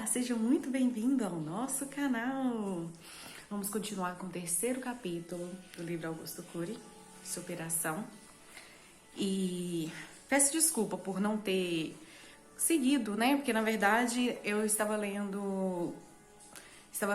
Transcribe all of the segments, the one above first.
seja muito bem-vindo ao nosso canal. Vamos continuar com o terceiro capítulo do livro Augusto Cury, Superação. E peço desculpa por não ter seguido, né? Porque na verdade eu estava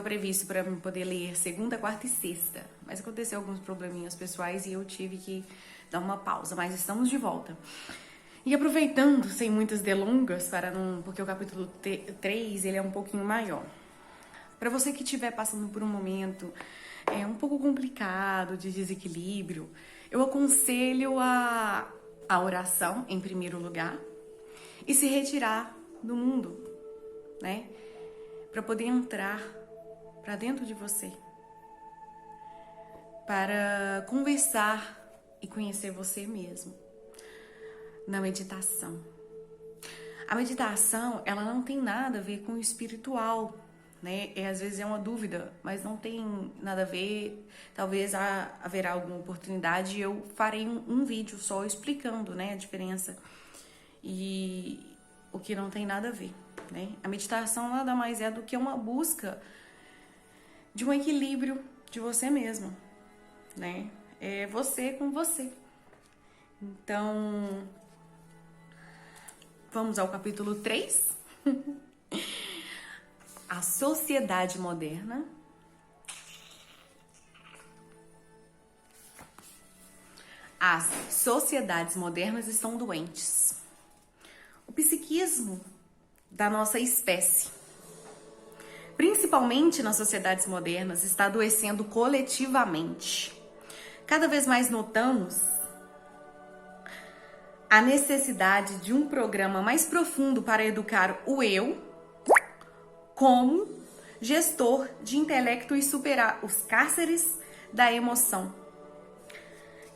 previsto para poder ler segunda, quarta e sexta, mas aconteceu alguns probleminhas pessoais e eu tive que dar uma pausa, mas estamos de volta. E aproveitando, sem muitas delongas, porque o capítulo 3 ele é um pouquinho maior. Para você que estiver passando por um momento um pouco complicado, de desequilíbrio, eu aconselho a oração, em primeiro lugar, e se retirar do mundo, né? Para poder entrar para dentro de você, para conversar e conhecer você mesmo. Na meditação. A meditação, ela não tem nada a ver com o espiritual, né? Às vezes é uma dúvida, mas não tem nada a ver. Talvez haverá alguma oportunidade e eu farei um vídeo só explicando, né, a diferença e o que não tem nada a ver, né? A meditação nada mais é do que uma busca de um equilíbrio de você mesmo, né? É você com você. Então, vamos ao capítulo 3. A sociedade moderna. As sociedades modernas estão doentes. O psiquismo da nossa espécie, principalmente nas sociedades modernas, está adoecendo coletivamente. Cada vez mais notamos a necessidade de um programa mais profundo para educar o eu como gestor de intelecto e superar os cárceres da emoção,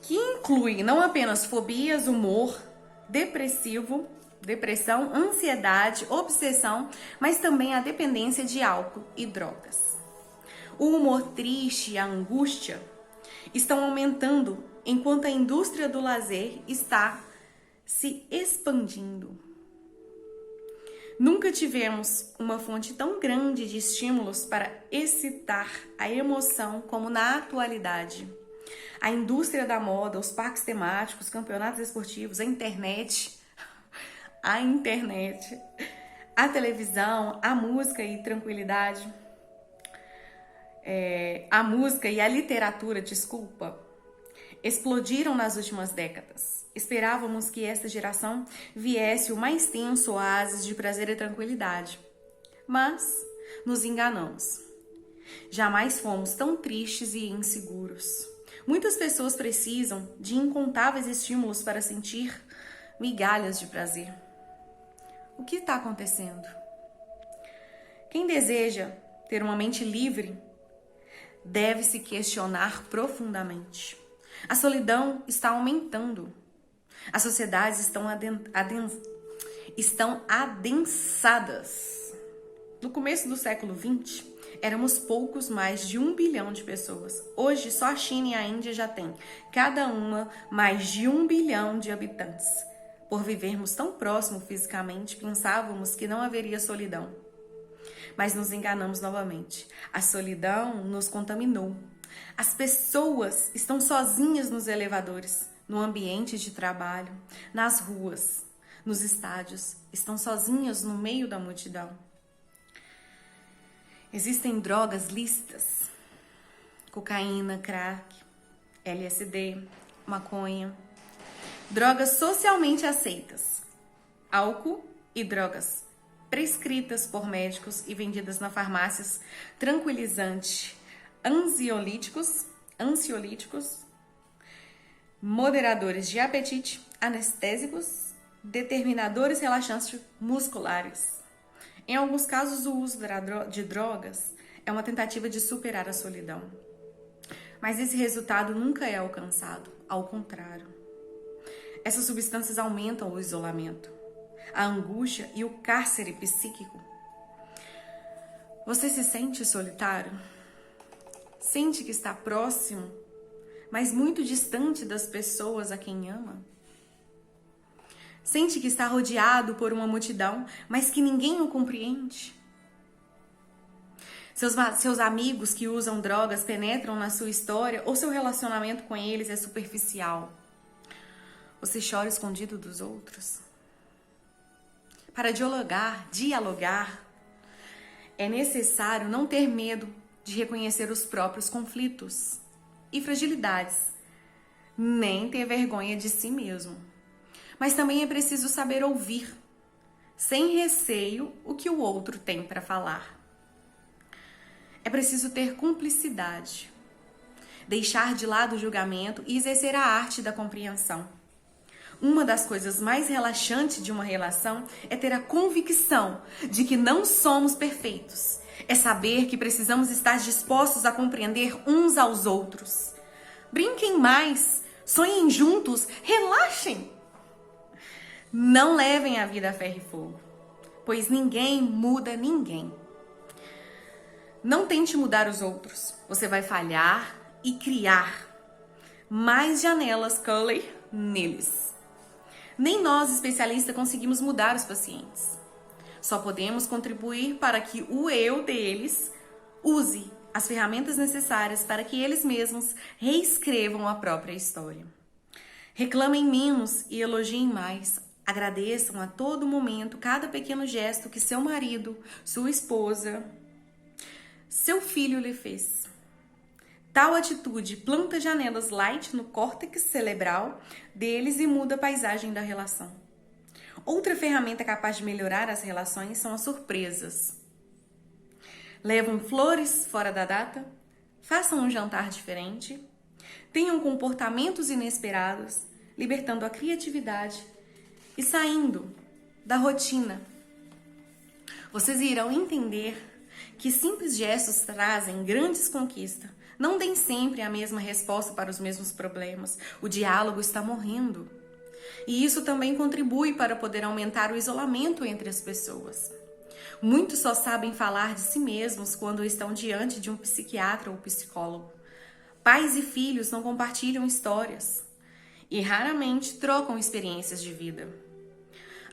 que inclui não apenas fobias, humor depressão, ansiedade, obsessão, mas também a dependência de álcool e drogas. O humor triste e a angústia estão aumentando enquanto a indústria do lazer está se expandindo. Nunca tivemos uma fonte tão grande de estímulos para excitar a emoção como na atualidade. A indústria da moda, os parques temáticos, campeonatos esportivos, a internet, a televisão, a música e tranquilidade, a música e a literatura, explodiram nas últimas décadas. Esperávamos que esta geração viesse o mais tenso oásis de prazer e tranquilidade. Mas nos enganamos. Jamais fomos tão tristes e inseguros. Muitas pessoas precisam de incontáveis estímulos para sentir migalhas de prazer. O que está acontecendo? Quem deseja ter uma mente livre deve se questionar profundamente. A solidão está aumentando. As sociedades estão adensadas. No começo do século XX, éramos poucos mais de 1 bilhão de pessoas. Hoje, só a China e a Índia já têm, cada uma, mais de 1 bilhão de habitantes. Por vivermos tão próximo fisicamente, pensávamos que não haveria solidão. Mas nos enganamos novamente. A solidão nos contaminou. As pessoas estão sozinhas nos elevadores, no ambiente de trabalho, nas ruas, nos estádios. Estão sozinhas no meio da multidão. Existem drogas lícitas, cocaína, crack, LSD, maconha, drogas socialmente aceitas, álcool e drogas prescritas por médicos e vendidas nas farmácias, tranquilizantes, ansiolíticos, moderadores de apetite, anestésicos, determinadores relaxantes musculares. Em alguns casos, o uso de drogas é uma tentativa de superar a solidão. Mas esse resultado nunca é alcançado, ao contrário. Essas substâncias aumentam o isolamento, a angústia e o cárcere psíquico. Você se sente solitário? Sente que está próximo, mas muito distante das pessoas a quem ama? Sente que está rodeado por uma multidão, mas que ninguém o compreende? Seus amigos que usam drogas penetram na sua história ou seu relacionamento com eles é superficial? Você chora escondido dos outros? Para dialogar, é necessário não ter medo de reconhecer os próprios conflitos e fragilidades, nem ter vergonha de si mesmo. Mas também é preciso saber ouvir, sem receio, o que o outro tem para falar. É preciso ter cumplicidade, deixar de lado o julgamento e exercer a arte da compreensão. Uma das coisas mais relaxantes de uma relação é ter a convicção de que não somos perfeitos. É saber que precisamos estar dispostos a compreender uns aos outros. Brinquem mais, sonhem juntos, relaxem. Não levem a vida a ferro e fogo, pois ninguém muda ninguém. Não tente mudar os outros. Você vai falhar e criar mais janelas Cully neles. Nem nós, especialistas, conseguimos mudar os pacientes. Só podemos contribuir para que o eu deles use as ferramentas necessárias para que eles mesmos reescrevam a própria história. Reclamem menos e elogiem mais. Agradeçam a todo momento cada pequeno gesto que seu marido, sua esposa, seu filho lhe fez. Tal atitude planta janelas light no córtex cerebral deles e muda a paisagem da relação. Outra ferramenta capaz de melhorar as relações são as surpresas. Levam flores fora da data, façam um jantar diferente, tenham comportamentos inesperados, libertando a criatividade e saindo da rotina. Vocês irão entender que simples gestos trazem grandes conquistas. Não deem sempre a mesma resposta para os mesmos problemas. O diálogo está morrendo. E isso também contribui para poder aumentar o isolamento entre as pessoas. Muitos só sabem falar de si mesmos quando estão diante de um psiquiatra ou psicólogo. Pais e filhos não compartilham histórias e raramente trocam experiências de vida.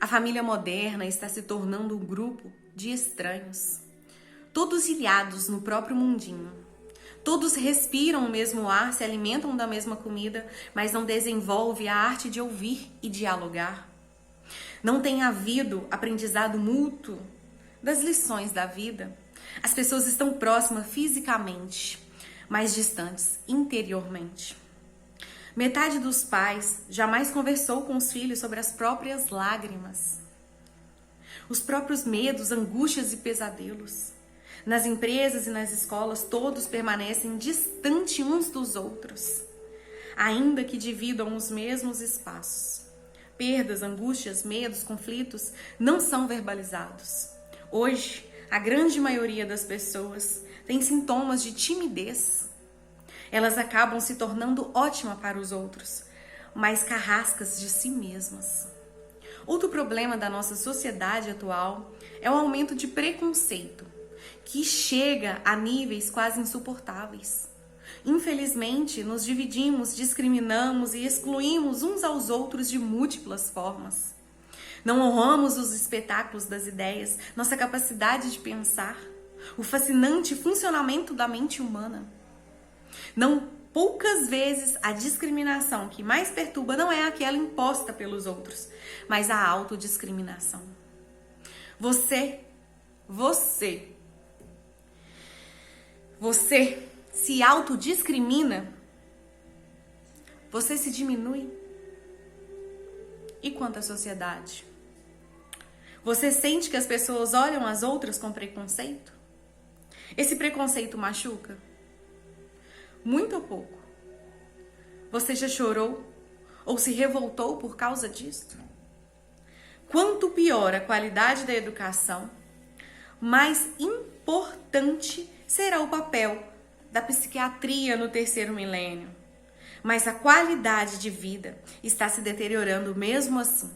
A família moderna está se tornando um grupo de estranhos, todos ilhados no próprio mundinho. Todos respiram o mesmo ar, se alimentam da mesma comida, mas não desenvolvem a arte de ouvir e dialogar. Não tem havido aprendizado mútuo das lições da vida. As pessoas estão próximas fisicamente, mas distantes interiormente. Metade dos pais jamais conversou com os filhos sobre as próprias lágrimas, os próprios medos, angústias e pesadelos. Nas empresas e nas escolas, todos permanecem distantes uns dos outros, ainda que dividam os mesmos espaços. Perdas, angústias, medos, conflitos não são verbalizados. Hoje, a grande maioria das pessoas tem sintomas de timidez. Elas acabam se tornando ótimas para os outros, mas carrascas de si mesmas. Outro problema da nossa sociedade atual é o aumento de preconceito, que chega a níveis quase insuportáveis. Infelizmente, nos dividimos, discriminamos e excluímos uns aos outros de múltiplas formas. Não honramos os espetáculos das ideias, nossa capacidade de pensar, o fascinante funcionamento da mente humana. Não poucas vezes a discriminação que mais perturba não é aquela imposta pelos outros, mas a autodiscriminação. Você se autodiscrimina? Você se diminui? E quanto à sociedade? Você sente que as pessoas olham as outras com preconceito? Esse preconceito machuca? Muito ou pouco? Você já chorou ou se revoltou por causa disso? Quanto pior a qualidade da educação, mais importante será o papel da psiquiatria no terceiro milênio. Mas a qualidade de vida está se deteriorando mesmo assim.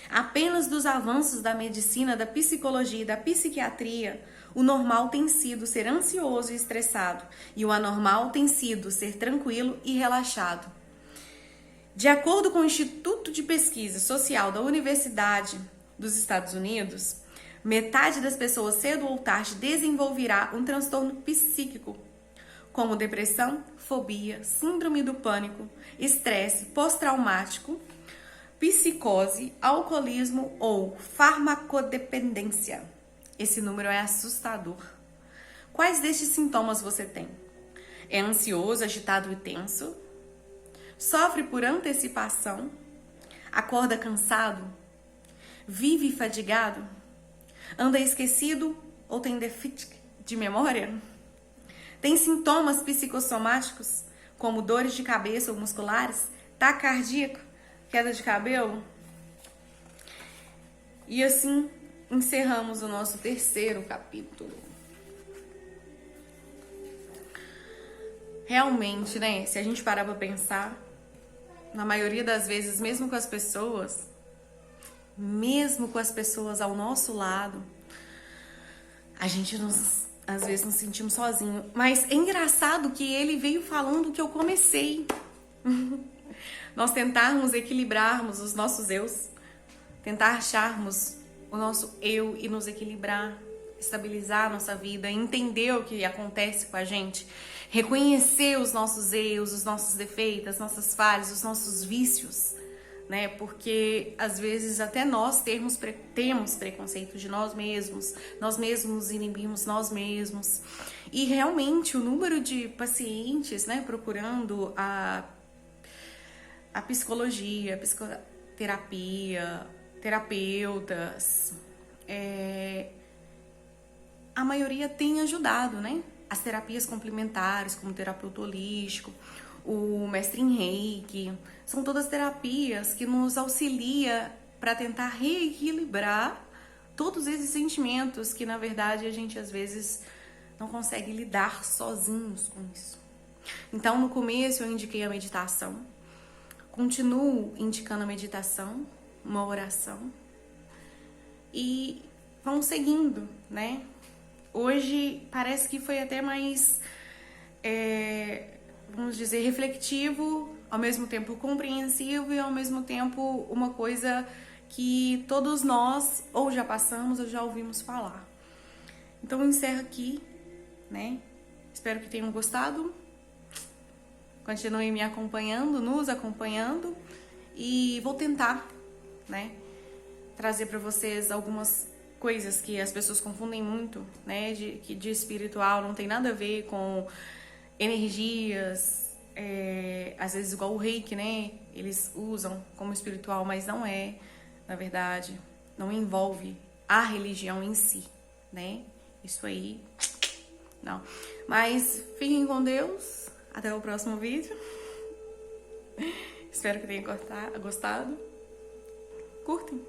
Apenas dos avanços da medicina, da psicologia e da psiquiatria, o normal tem sido ser ansioso e estressado, e o anormal tem sido ser tranquilo e relaxado. De acordo com o Instituto de Pesquisa Social da Universidade dos Estados Unidos, Metade das pessoas, cedo ou tarde, desenvolverá um transtorno psíquico, como depressão, fobia, síndrome do pânico, estresse pós-traumático, psicose, alcoolismo ou farmacodependência. Esse número é assustador. Quais destes sintomas você tem? É ansioso, agitado e tenso? Sofre por antecipação? Acorda cansado? Vive fadigado? Anda esquecido ou tem déficit de memória? Tem sintomas psicossomáticos, como dores de cabeça ou musculares, taquicardia, queda de cabelo? E assim encerramos o nosso terceiro capítulo. Realmente, né? Se a gente parar pra pensar, na maioria das vezes, mesmo com as pessoas ao nosso lado, a gente às vezes nos sentimos sozinhos. Mas é engraçado que ele veio falando o que eu comecei. Nós tentarmos equilibrarmos os nossos eus, tentar acharmos o nosso eu e nos equilibrar, estabilizar a nossa vida, entender o que acontece com a gente, reconhecer os nossos erros, os nossos defeitos, as nossas falhas, os nossos vícios, né? Porque às vezes até nós temos preconceito de nós mesmos inibimos nós mesmos. E realmente o número de pacientes, né, procurando a psicologia, a psicoterapia, terapeutas, a maioria tem ajudado, né? As terapias complementares, como o terapeuta holístico, o mestre em Reiki, são todas terapias que nos auxiliam para tentar reequilibrar todos esses sentimentos que, na verdade, a gente às vezes não consegue lidar sozinhos com isso. Então, no começo eu indiquei a meditação, continuo indicando a meditação, uma oração, e vão seguindo, né? Hoje parece que foi até mais, vamos dizer, reflexivo, ao mesmo tempo compreensivo e ao mesmo tempo uma coisa que todos nós ou já passamos ou já ouvimos falar. Então eu encerro aqui, né? Espero que tenham gostado. Continuem me acompanhando, nos acompanhando, e vou tentar, né, trazer para vocês algumas coisas que as pessoas confundem muito, né, de espiritual não tem nada a ver com energias, às vezes igual o Reiki, né, eles usam como espiritual, mas não é, na verdade, não envolve a religião em si, né, isso aí, não. Mas fiquem com Deus, até o próximo vídeo, espero que tenham gostado, curtem.